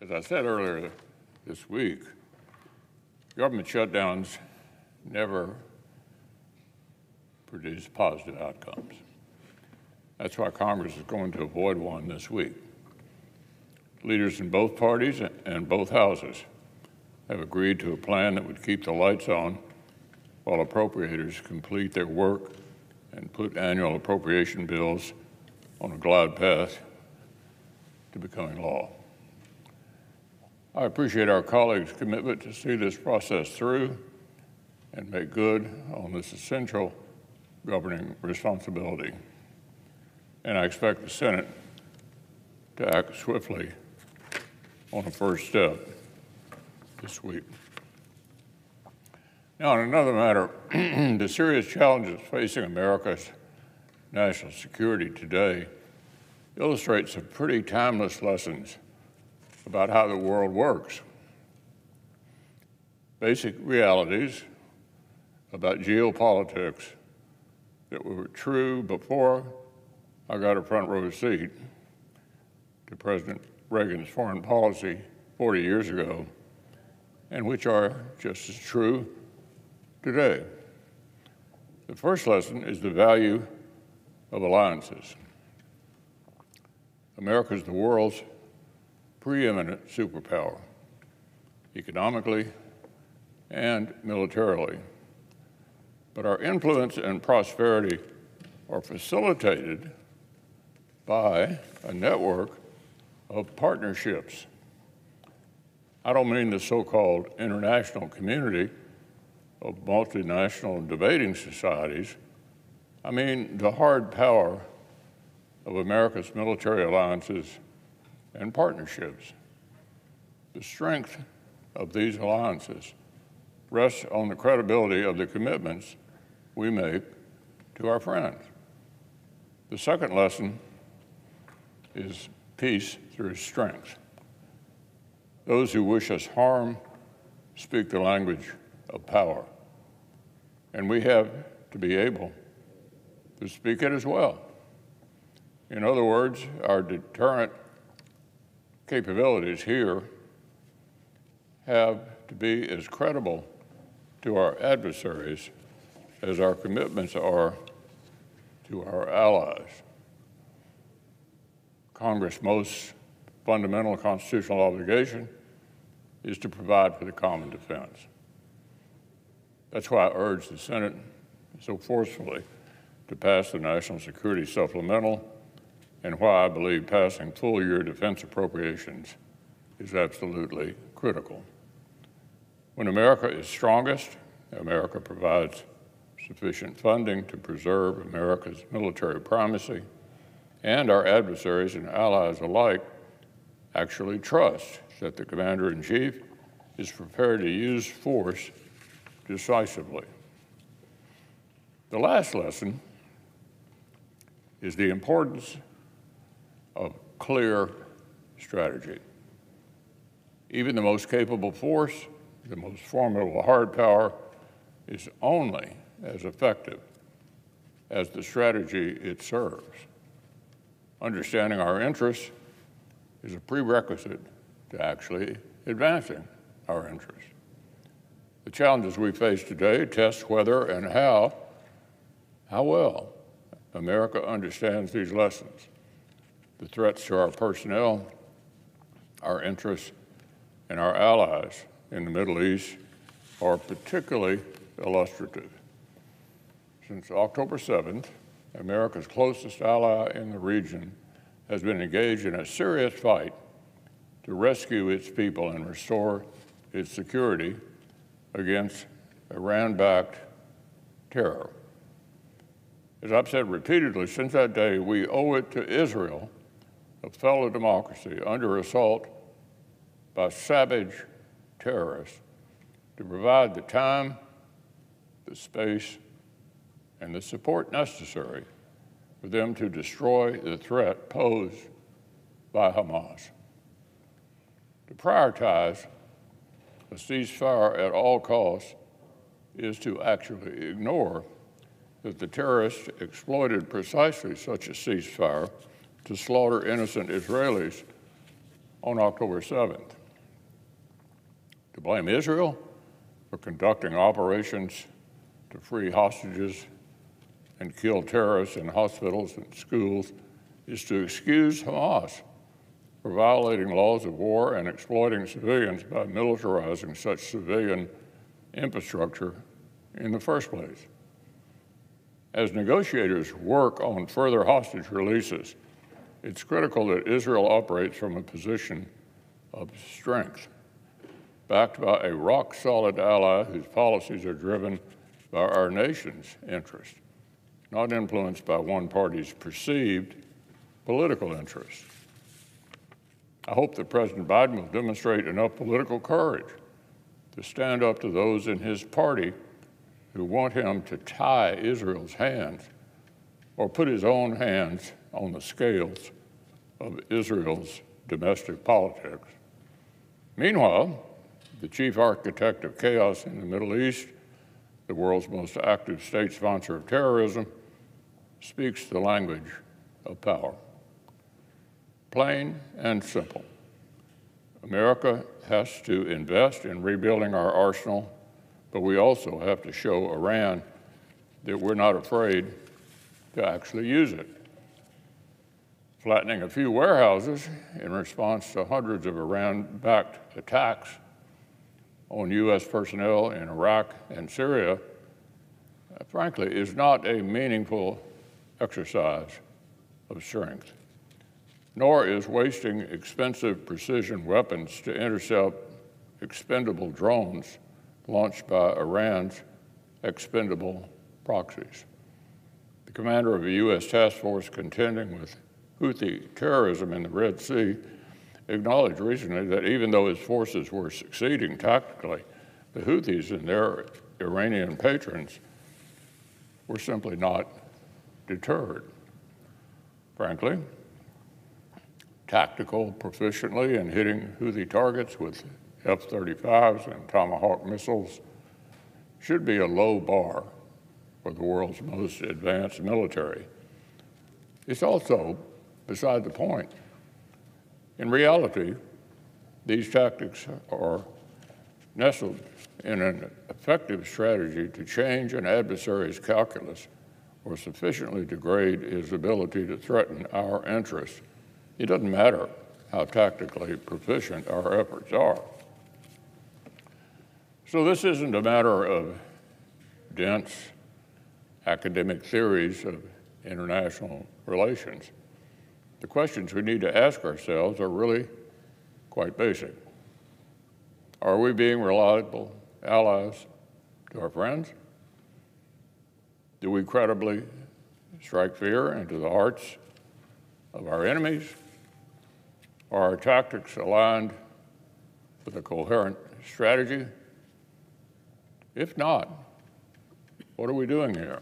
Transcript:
As I said earlier this week, government shutdowns never produce positive outcomes. That's why Congress is going to avoid one this week. Leaders in both parties and both houses have agreed to a plan that would keep the lights on while appropriators complete their work and put annual appropriation bills on a glide path to becoming law. I appreciate our colleagues' commitment to see this process through and make good on this essential governing responsibility. And I expect the Senate to act swiftly on the first step this week. Now, on another matter, the serious challenges facing America's national security today illustrate some pretty timeless lessons about how the world works. Basic realities about geopolitics that were true before I got a front row seat to President Reagan's foreign policy 40 years ago, and which are just as true today. The first lesson is the value of alliances. America is the world's preeminent superpower, economically and militarily. But our influence and prosperity are facilitated by a network of partnerships. I don't mean the so-called international community of multinational debating societies. I mean the hard power of America's military alliances and partnerships. The strength of these alliances rests on the credibility of the commitments we make to our friends. The second lesson is peace through strength. Those who wish us harm speak the language of power, and we have to be able to speak it as well. In other words, our deterrent capabilities here have to be as credible to our adversaries as our commitments are to our allies. Congress' most fundamental constitutional obligation is to provide for the common defense. That's why I urge the Senate so forcefully to pass the National Security Supplemental, and why I believe passing full-year defense appropriations is absolutely critical. When America is strongest, America provides sufficient funding to preserve America's military primacy, and our adversaries and allies alike actually trust that the Commander-in-Chief is prepared to use force decisively. The last lesson is the importance of clear strategy. Even the most capable force, the most formidable hard power, is only as effective as the strategy it serves. Understanding our interests is a prerequisite to actually advancing our interests. The challenges we face today test whether and how well America understands these lessons. The threats to our personnel, our interests, and our allies in the Middle East are particularly illustrative. Since October 7th, America's closest ally in the region has been engaged in a serious fight to rescue its people and restore its security against Iran-backed terror. As I've said repeatedly since that day, we owe it to Israel, a fellow democracy under assault by savage terrorists, to provide the time, the space, and the support necessary for them to destroy the threat posed by Hamas. To prioritize a ceasefire at all costs is to actually ignore that the terrorists exploited precisely such a ceasefire to slaughter innocent Israelis on October 7th. To blame Israel for conducting operations to free hostages and kill terrorists in hospitals and schools is to excuse Hamas for violating laws of war and exploiting civilians by militarizing such civilian infrastructure in the first place. As negotiators work on further hostage releases, it's critical that Israel operates from a position of strength, backed by a rock-solid ally whose policies are driven by our nation's interests, not influenced by one party's perceived political interests. I hope that President Biden will demonstrate enough political courage to stand up to those in his party who want him to tie Israel's hands or put his own hands on the scales of Israel's domestic politics. Meanwhile, the chief architect of chaos in the Middle East, the world's most active state sponsor of terrorism, speaks the language of power. Plain and simple. America has to invest in rebuilding our arsenal, but we also have to show Iran that we're not afraid to actually use it. Flattening a few warehouses in response to hundreds of Iran-backed attacks on U.S. personnel in Iraq and Syria, frankly, is not a meaningful exercise of strength, nor is wasting expensive precision weapons to intercept expendable drones launched by Iran's expendable proxies. The commander of a U.S. task force contending with Houthi terrorism in the Red Sea acknowledged recently that even though his forces were succeeding tactically, the Houthis and their Iranian patrons were simply not deterred. Frankly, tactical proficiently in hitting Houthi targets with F-35s and Tomahawk missiles should be a low bar for the world's most advanced military. It's also beside the point. In reality, these tactics are nestled in an effective strategy to change an adversary's calculus or sufficiently degrade his ability to threaten our interests. It doesn't matter how tactically proficient our efforts are. So this isn't a matter of dense academic theories of international relations. The questions we need to ask ourselves are really quite basic. Are we being reliable allies to our friends? Do we credibly strike fear into the hearts of our enemies? Are our tactics aligned with a coherent strategy? If not, what are we doing here?